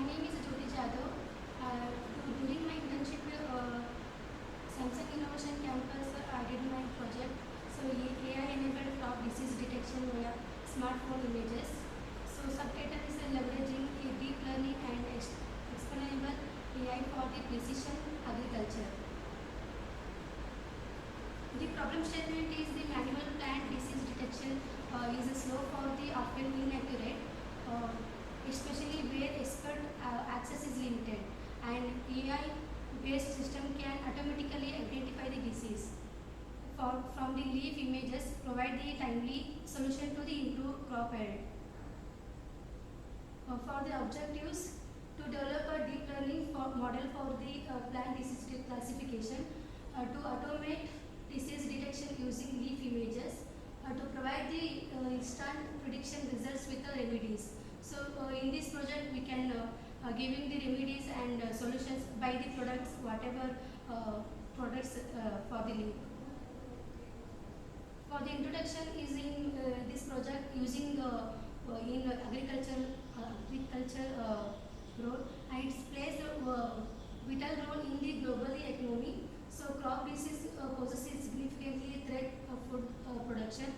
name is Jyoti Jadhav. During my internship, Samsung Innovation Campus, I did my project. So AI-enabled crop disease detection via smartphone images. So subtitle is leveraging deep learning and explainable AI for the precision agriculture. The problem statement is the manual plant disease detection is slow for the often inaccurate, especially where expert access is limited, and AI-based system can automatically identify the disease from the leaf images, provide the timely solution to the improved crop yield. For the objectives, to develop a deep learning model for the plant disease classification, to automate disease detection using leaf images, to provide the instant prediction results with the remedies. So in this project we can giving the remedies and solutions by the products, whatever products for the leaf. For the introduction is in this project using in agriculture role, and it plays a vital role in the global economy. So crop disease poses a significantly threat of food production.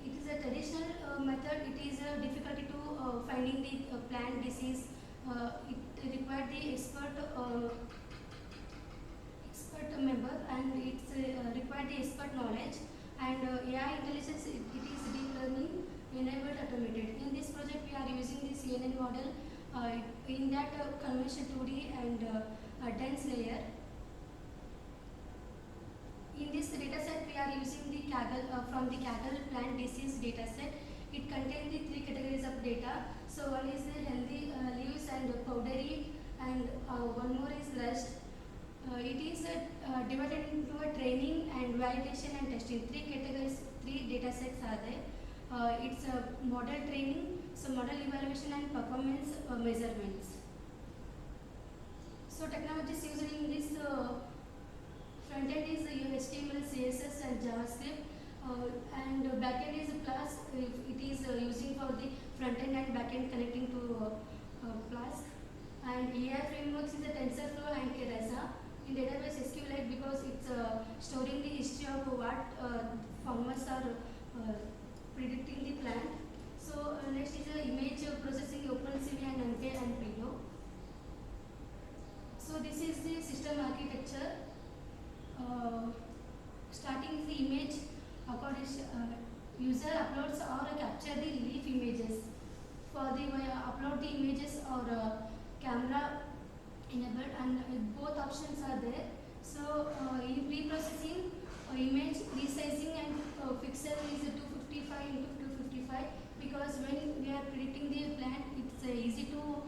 It is a traditional method. It is a difficulty to finding the plant disease. It required the expert member, and it's required the expert knowledge, and AI intelligence. It is deep learning enabled automated. In this project we are using the CNN model, in that convention 2D and dense layer. In this dataset, we are using the from the cattle plant disease dataset. It contains the three categories of data. So one is the healthy leaves and powdery, and one more is rust. It is divided into a training and validation and testing. Three categories, three datasets are there. It's a model training, so model evaluation and performance measurements. So technologies used in this front end is HTML, CSS and JavaScript, and backend is Flask. It is using for the front end and backend connecting to Flask. And AI frameworks is the TensorFlow and Keras. In database SQLite, because it's storing the history of what farmers are predicting the plant. So next is the image processing, OpenCV and NumPy and Pillow. So this is the system architecture. Starting the image, according user uploads or capture the leaf images. For the upload the images or camera enabled, and both options are there. So in pre-processing, image resizing and pixel is 255 into 255, because when we are predicting the plant, it's easy to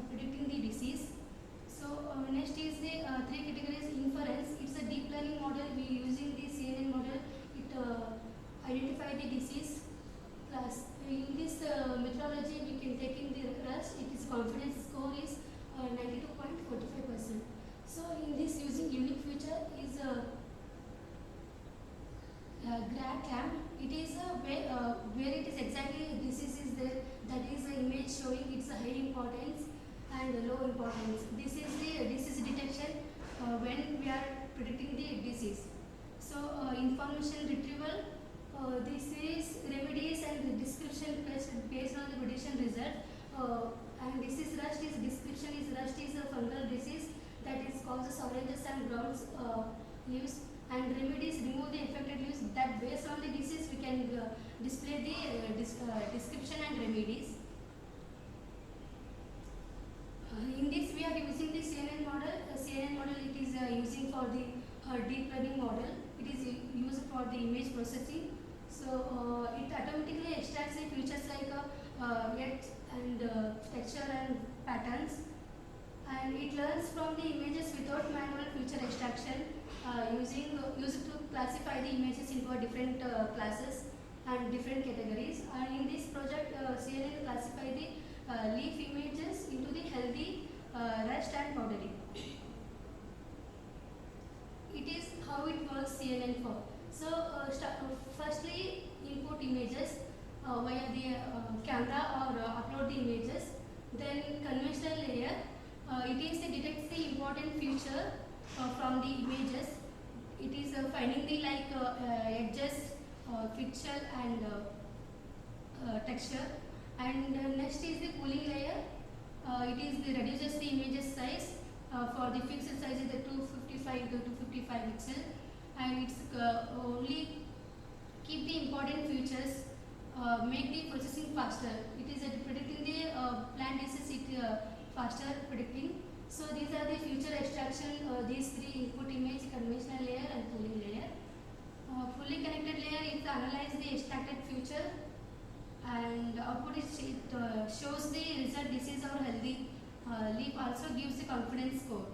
predicting the disease. So next is the three categories inference. It's a deep learning model. We using the CNN model. It identify the disease. Plus in this methodology we can take in the rust. Its confidence score is 92.45%. So in this using unique feature is GradCam. It is where it is exactly disease is there. That is the image showing its high importance and low importance. This is the disease detection when we are predicting the disease. So information retrieval. This is remedies and description based on the prediction result. And this is rust. Is description is rust is a fungal disease that is causes oranges and browns leaves. And remedies remove the affected leaves. That based on the disease we can display the description and remedies. In this we are using the CNN model. CNN model it is using for the deep learning model. It is used for the image processing. So it automatically extracts the features like yet and texture and patterns, and it learns from the images without manual feature extraction, used to classify the images into different classes and different categories. And in this project, CNN classify the leaf images into the healthy, rust and powdery. It is how it works CNN for. So firstly input images via the camera or upload the images. Then conventional layer, it detects the important feature from the images. It is finding the edges, pixel and texture. And next is the cooling layer. It is the reduces the images size. For the pixel size is the 255 to 255 pixel, and it's only keep the important features, make the processing faster. It is predicting the plant disease faster predicting. So these are the future extraction, these three input image, conventional layer and cooling layer. Fully connected layer is analyze the extracted feature, and output is shows the result disease or healthy. Leaf also gives the confidence score.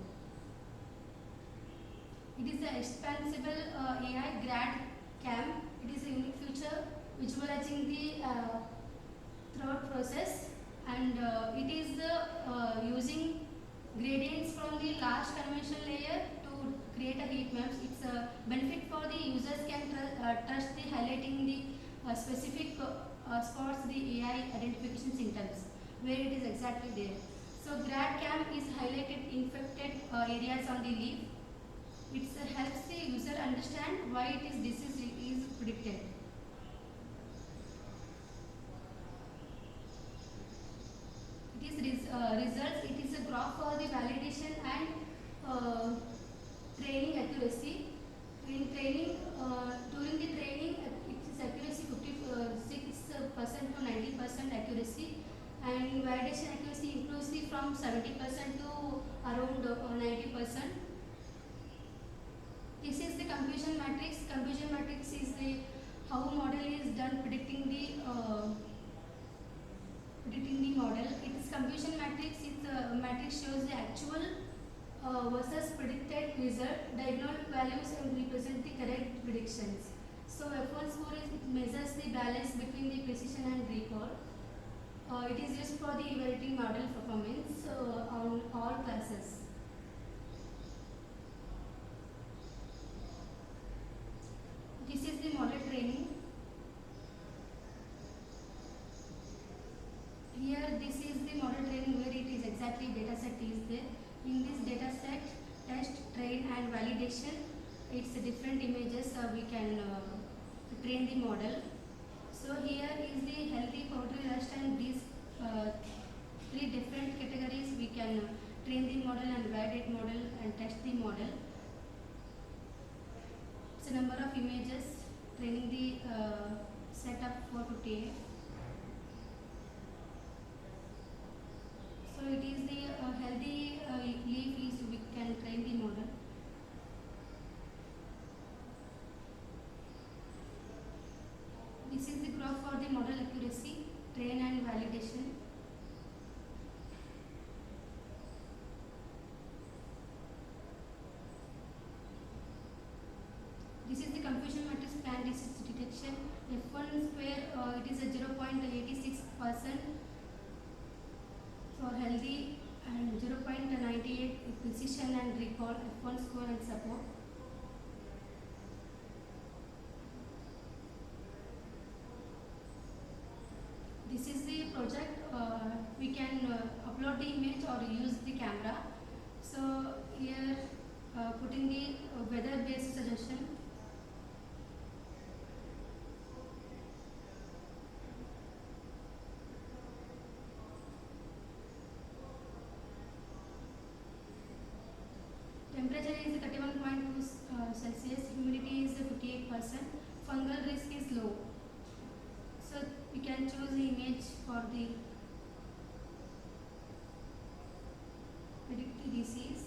It is the expansible AI grad cam. It is a unique feature visualizing the throughout process, and it is using gradients from the large conventional layer to create a heat maps. It's a benefit for the users can trust the highlighting the specific spots the AI identification symptoms where it is exactly there. So GradCam is highlighted infected areas on the leaf. It helps the user understand why it is disease is predicted. It is results. It is a graph for the validation and training accuracy. In training, during the training, its accuracy 56% to 90% accuracy, and in validation accuracy improves from 70% to around 90%. This is the confusion matrix. Confusion matrix is the how model is done predicting the model. It is confusion matrix. It matrix shows the actual versus predicted result. Diagonal values and represent the correct predictions. So F1 score is it measures the balance between the precision and recall. It is used for the evaluating model performance on all classes. This is the model training. Here this is the model training where it is exactly data set is there. In this data set, test, train and validation, it's different images we can train the model. So here is the healthy poultry rust, and these three different categories we can train the model and validate model and test the model. It's a number of images training the setup for 58. So it is the healthy leaf is we can train the model. This is the graph for the model accuracy, train and validation. This is the confusion matrix plant disease detection. F1 square it is a 0.86% for healthy and 0.98 precision and recall, F1 score and support. This is the project. We can upload the image or use the camera. So here putting the weather based suggestion. Temperature is 31.2 Celsius, humidity is 58%, fungal risk is low. So we can choose the image for the predict the disease.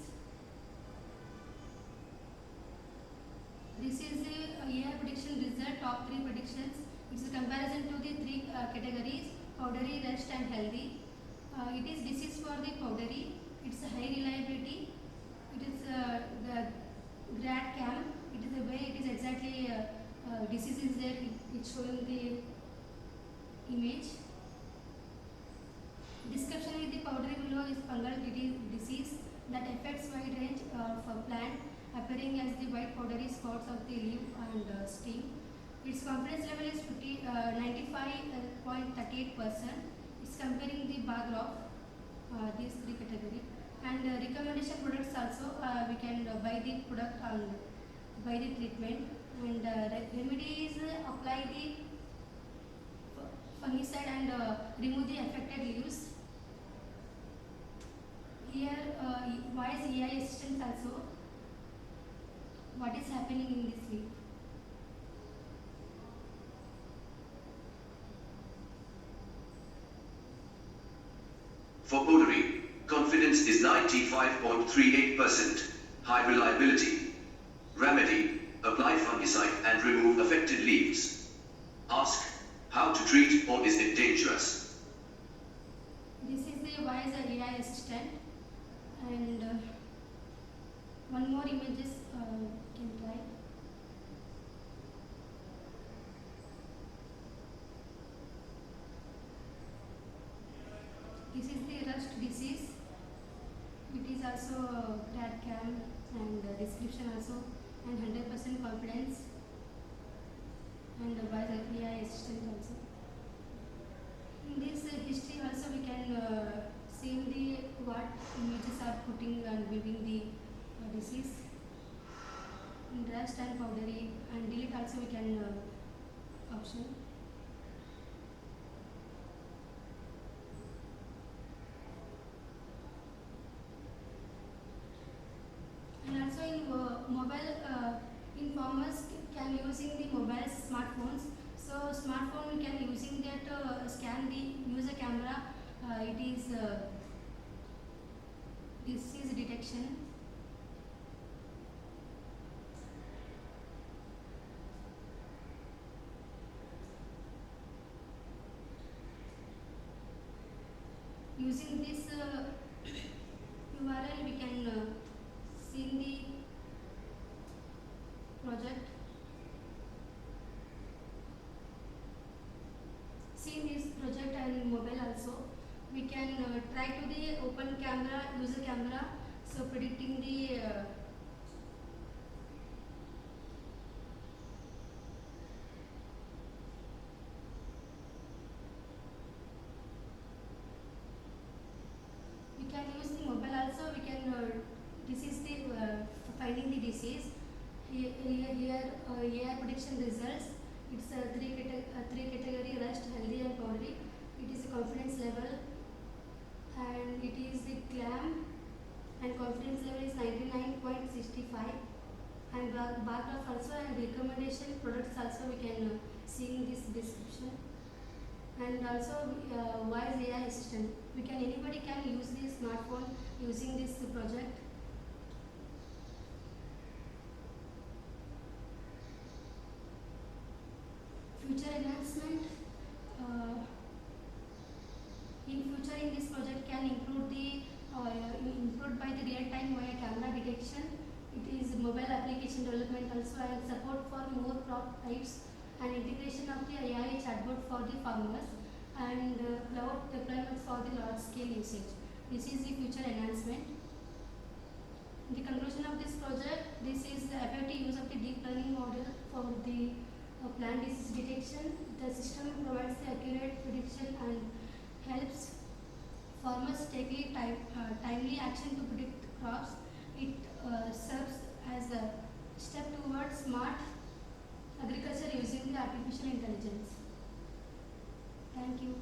This is the year prediction result, top 3 predictions. It's a comparison to the 3 categories, powdery, rest and healthy. It is disease for the powdery, it's a high reliability. It is the grad cam. It is the way it is exactly disease is there. It's showing the image. Description is the powdery below is fungal disease that affects wide range of plant, appearing as the white powdery spots of the leaf and stem. Its confidence level is 95.38%. It's comparing the bar graph. these three category. And recommendation products also, we can buy the product and buy the treatment. And remedies, apply the fungicide and remove the affected leaves. Here, why is AI assistance also? What is happening in this leaf? For Pottery, confidence is 95.38%. High reliability. Remedy, apply fungicide and remove affected leaves. Ask, how to treat or is it dangerous? This is the wise AI assistant. And one more images can try. This is the rust disease. It is also CAD CAM and description also, and 100% confidence, and by the AI assistant also. In this history also we can see the what images are putting and viewing the disease. In rust and powdery and delete also we can option. And also in mobile, in farmers can using the mobile smartphones. So smartphone we can using that scan the user camera. It is disease detection. Using this URL we can see the project. See this project and mobile also. We can try to the open camera, user camera. So predicting the we can use the mobile also. We can this is the finding the disease. Here AI prediction results. It's three category: rust, healthy, and powdery. It is a confidence level, and it is the clam, and confidence level is 99.65. And bar graph also, and recommendation products also we can see in this description. And also wise AI assistant. Anybody can use the smartphone using this project. Future enhancement. In future, in this project can include the include by the real time via camera detection. It is mobile application development also, and support for more crop types, and integration of the AI chatbot for the farmers, and cloud deployment for the large scale usage. This is the future enhancement. In the conclusion of this project, this is the effective use of the deep learning model for the plant disease detection. The system provides the accurate prediction and helps farmers take timely action to predict crops. It serves as a step towards smart agriculture using the artificial intelligence. Thank you.